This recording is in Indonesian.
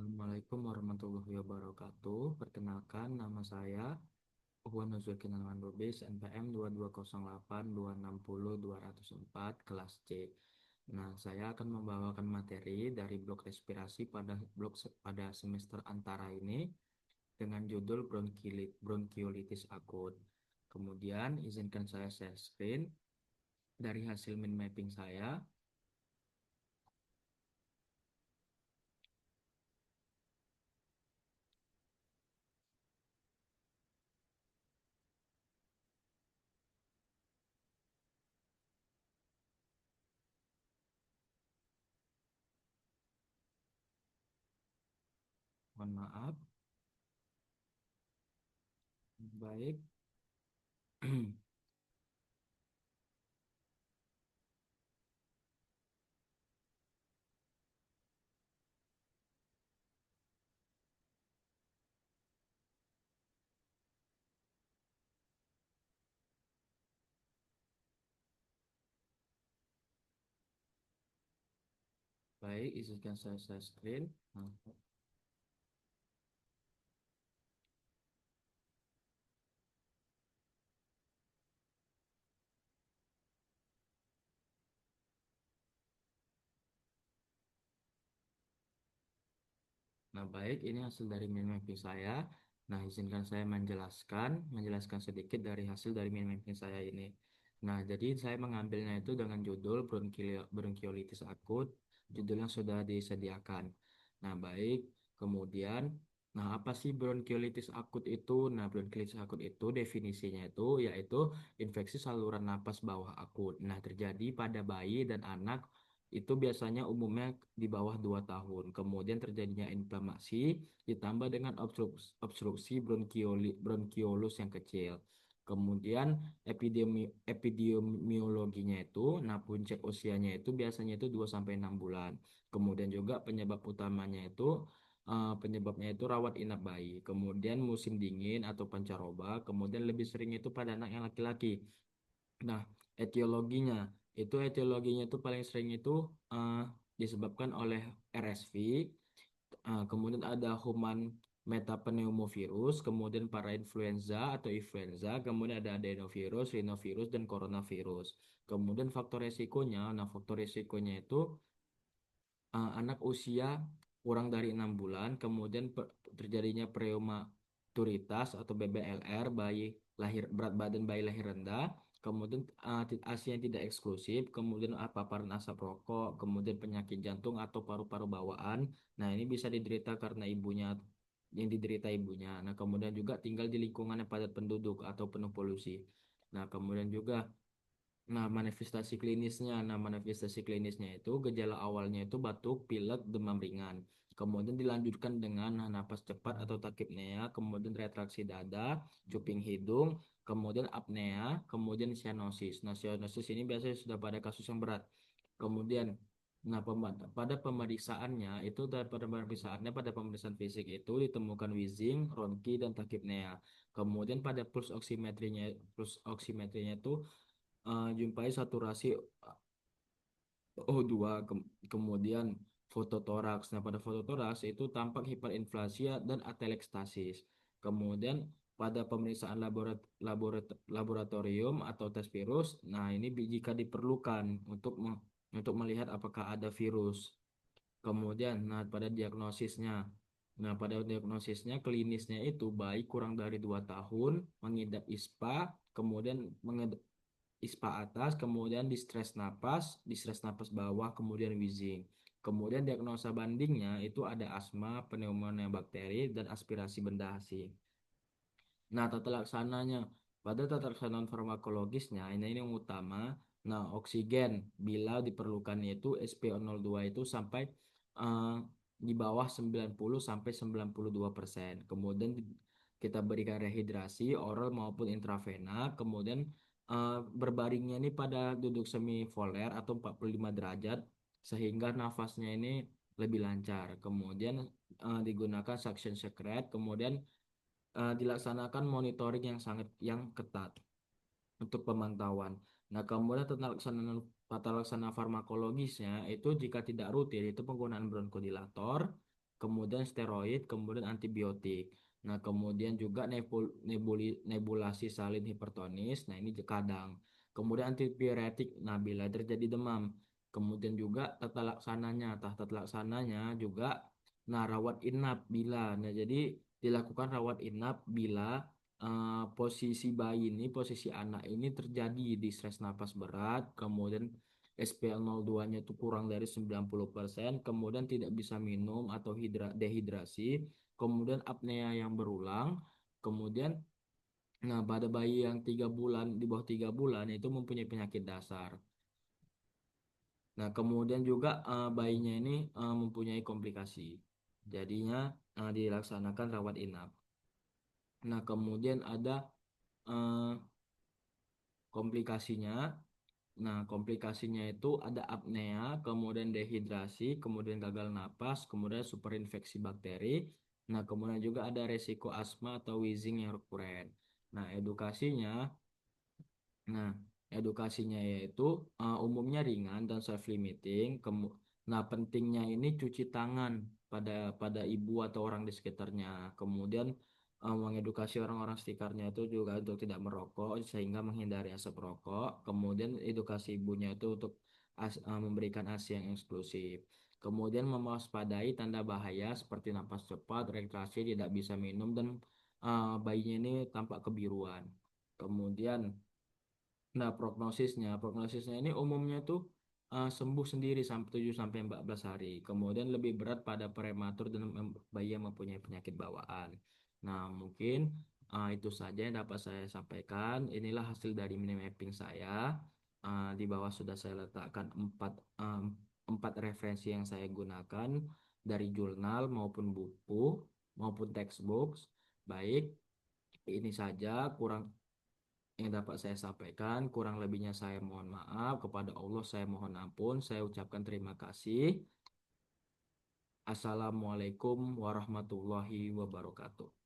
Assalamualaikum warahmatullahi wabarakatuh. Perkenalkan, nama saya Uhwan Nuzul Kinanwan Lubis, NPM 2208260204, kelas C. Nah, saya akan membawakan materi dari blok respirasi pada semester antara ini dengan judul bronkiolitis akut. Kemudian, izinkan saya share screen dari hasil mind mapping saya. Mohon maaf. Baik. Baik, izinkan saya share screen. Nah, baik, ini hasil dari mind mapping saya. Nah, izinkan saya menjelaskan sedikit dari hasil dari mind mapping saya ini. Nah, jadi saya mengambilnya itu dengan judul bronkiolitis akut, judul yang sudah disediakan. Nah, baik, kemudian, nah apa sih bronkiolitis akut itu? Nah, bronkiolitis akut itu definisinya itu yaitu infeksi saluran napas bawah akut. Nah, terjadi pada bayi dan anak itu biasanya umumnya di bawah 2 tahun. Kemudian terjadinya inflamasi ditambah dengan obstruksi bronkiolus yang kecil. Kemudian epidemiologinya itu, nah puncak usianya itu biasanya itu 2 sampai 6 bulan. Kemudian juga penyebabnya itu rawat inap bayi. Kemudian musim dingin atau pancaroba, kemudian lebih sering itu pada anak yang laki-laki. Nah, etiologinya itu paling sering itu eh, disebabkan oleh RSV, kemudian ada human metapneumovirus, kemudian parainfluenza atau influenza, kemudian ada adenovirus, rhinovirus, dan coronavirus. Kemudian faktor resikonya itu anak usia kurang dari 6 bulan, kemudian terjadinya prematurity atau BBLR, berat badan bayi lahir rendah, kemudian ASI yang tidak eksklusif, kemudian paparan asap rokok, kemudian penyakit jantung atau paru-paru bawaan. Nah, ini bisa diderita ibunya. Nah, kemudian juga tinggal di lingkungan yang padat penduduk atau penuh polusi. Nah, kemudian juga manifestasi klinisnya itu gejala awalnya itu batuk, pilek, demam ringan. Kemudian dilanjutkan dengan napas cepat atau takipnea, kemudian retraksi dada, cuping hidung, kemudian apnea, kemudian cyanosis. Nah, cyanosis ini biasanya sudah pada kasus yang berat. Kemudian, pada pada pemeriksaan fisik itu ditemukan wheezing, ronki, dan takipnea. Kemudian pada pulse oximetrinya itu jumpai saturasi O2, kemudian fototoraks. Nah, pada fototoraks itu tampak hiperinflasi dan atelektasis. Kemudian pada pemeriksaan laboratorium atau tes virus, nah ini jika diperlukan untuk melihat apakah ada virus. Kemudian, pada diagnosisnya klinisnya itu baik kurang dari 2 tahun, mengidap ISPA, kemudian ISPA atas, kemudian distress napas bawah, kemudian wheezing. Kemudian diagnosa bandingnya itu ada asma, pneumonia bakteri, dan aspirasi benda asing. Nah, tata laksanaan farmakologisnya, ini yang utama. Nah, oksigen bila diperlukan yaitu SpO02 itu sampai eh, di bawah 90 sampai 92%. Kemudian kita berikan rehidrasi oral maupun intravena. Kemudian berbaringnya ini pada duduk semi voler atau 45 derajat sehingga nafasnya ini lebih lancar. Kemudian digunakan suction secret. Kemudian dilaksanakan monitoring yang ketat untuk pemantauan. Nah, kemudian tata laksana farmakologisnya itu jika tidak rutin itu penggunaan bronkodilator, kemudian steroid, kemudian antibiotik. Nah, kemudian juga nebulasi salin hipertonis. Nah, ini kadang. Kemudian antipiretik. Nah, bila terjadi demam. Kemudian juga tata laksananya juga, nah, rawat inap bila. Nah, jadi dilakukan rawat inap bila posisi bayi ini, posisi anak ini terjadi di stres napas berat, kemudian SpO2-nya itu kurang dari 90%, kemudian tidak bisa minum atau dehidrasi, kemudian apnea yang berulang, kemudian, nah, pada bayi yang 3 bulan, di bawah 3 bulan itu mempunyai penyakit dasar. Nah, kemudian juga bayinya ini mempunyai komplikasi. Jadinya dilaksanakan rawat inap. Nah, kemudian ada eh, komplikasinya. Nah, komplikasinya itu ada apnea, kemudian dehidrasi, kemudian gagal napas, kemudian superinfeksi bakteri. Nah, kemudian juga ada resiko asma atau wheezing yang rekuren. Nah, Nah, edukasinya yaitu umumnya ringan dan self-limiting. Nah, pentingnya ini cuci tangan pada ibu atau orang di sekitarnya. Kemudian mengedukasi orang-orang sekitarnya itu juga untuk tidak merokok sehingga menghindari asap rokok. Kemudian edukasi ibunya itu untuk memberikan ASI yang eksklusif. Kemudian mewaspadai tanda bahaya seperti napas cepat, reaksi tidak bisa minum, dan bayinya ini tampak kebiruan. Kemudian, nah, prognosisnya ini umumnya tuh sembuh sendiri sampai 7 sampai 14 hari. Kemudian lebih berat pada prematur dan bayi yang mempunyai penyakit bawaan. Nah, mungkin itu saja yang dapat saya sampaikan. Inilah hasil dari mini mapping saya. Di bawah sudah saya letakkan empat referensi yang saya gunakan dari jurnal maupun buku maupun textbooks. Baik, ini saja kurang yang dapat saya sampaikan. Kurang lebihnya saya mohon maaf. Kepada Allah saya mohon ampun. Saya ucapkan terima kasih. Assalamualaikum warahmatullahi wabarakatuh.